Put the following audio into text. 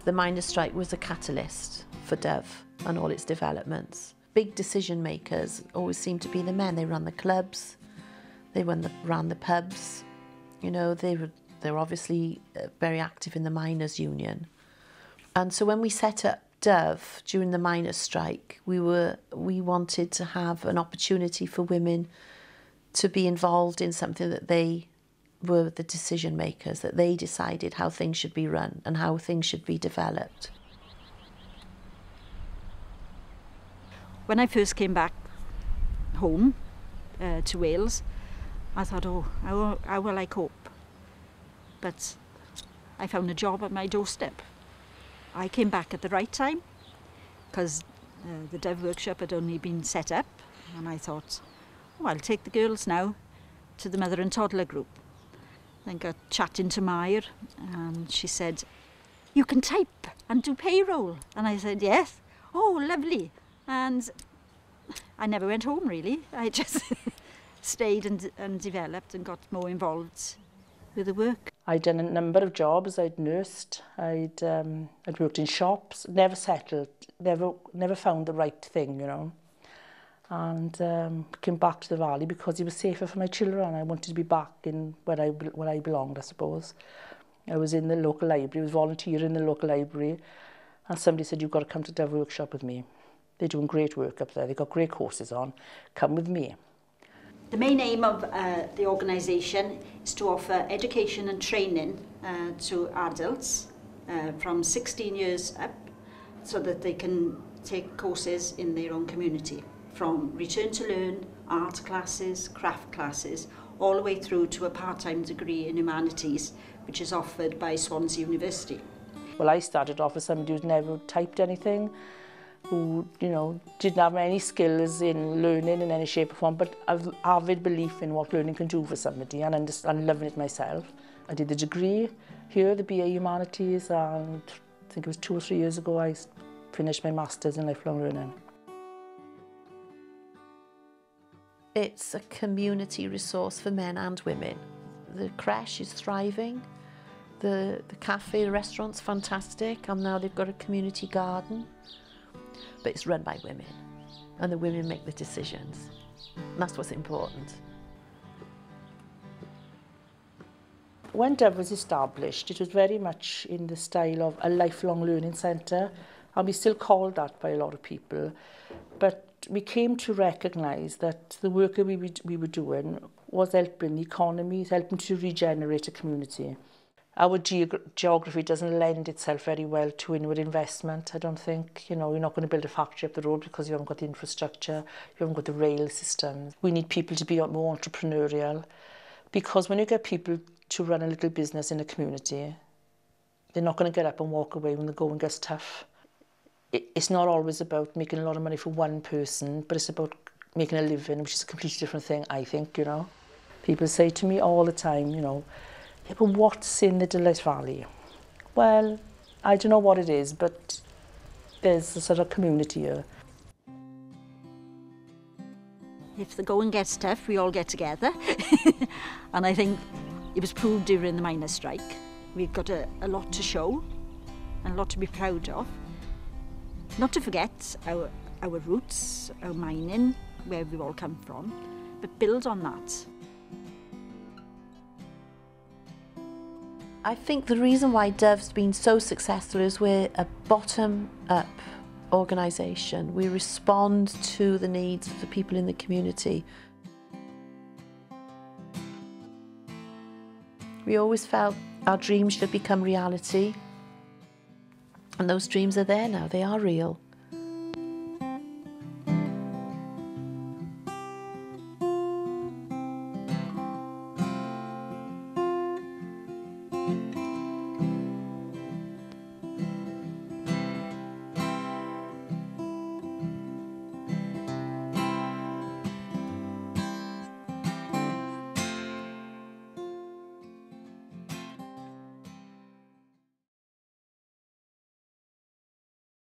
The miners' strike was a catalyst for Dove and all its developments. Big decision makers always seemed to be the men. They ran the clubs, they ran the pubs. You know, they were obviously very active in the miners' union. And so when we set up Dove during the miners' strike, we wanted to have an opportunity for women to be involved in something that they were the decision makers, that they decided how things should be run and how things should be developed. When I first came back home to Wales, I thought, oh, how will I cope? But I found a job at my doorstep. I came back at the right time because the Dove workshop had only been set up, and I thought, oh, I'll take the girls now to the mother and toddler group. Then got chatting to Mair, and she said, you can type and do payroll. And I said, yes. Oh, lovely. And I never went home, really. I just stayed and developed and got more involved with the work. I'd done a number of jobs. I'd nursed, I'd worked in shops, never settled, never found the right thing, you know. And came back to the valley because it was safer for my children. I wanted to be back in where I belonged, I suppose. I was in the local library, I was volunteering in the local library, and somebody said, you've got to come to Dove Workshop with me. They're doing great work up there, they've got great courses on, come with me. The main aim of the organisation is to offer education and training to adults from 16 years up so that they can take courses in their own community, from return to learn, art classes, craft classes, all the way through to a part-time degree in humanities, which is offered by Swansea University. Well, I started off as somebody who'd never typed anything, who, you know, didn't have any skills in learning in any shape or form, but I've avid belief in what learning can do for somebody, and I'm loving it myself. I did the degree here, the BA Humanities, and I think it was 2 or 3 years ago I finished my Masters in Lifelong Learning. It's a community resource for men and women. The creche is thriving, the cafe, the restaurant's fantastic, and now they've got a community garden. But it's run by women, and the women make the decisions. And that's what's important. When Dove was established, it was very much in the style of a lifelong learning centre, and we still call that by a lot of people. But we came to recognise that the work that we were doing was helping the economy, helping to regenerate a community. Our geography doesn't lend itself very well to inward investment, I don't think. You know, you're not going to build a factory up the road because you haven't got the infrastructure, you haven't got the rail system. We need people to be more entrepreneurial, because when you get people to run a little business in a community, they're not going to get up and walk away when the going gets tough. It's not always about making a lot of money for one person, but it's about making a living, which is a completely different thing, I think, you know. People say to me all the time, you know, yeah, but what's in the Delight Valley? Well, I don't know what it is, but there's a sort of community here. If the going gets tough, we all get together. And I think it was proved during the miners' strike. We've got a lot to show and a lot to be proud of. Not to forget our roots, our mining, where we've all come from, but build on that. I think the reason why Dove's been so successful is we're a bottom-up organisation. We respond to the needs of the people in the community. We always felt our dreams should become reality, and those dreams are there now, they are real.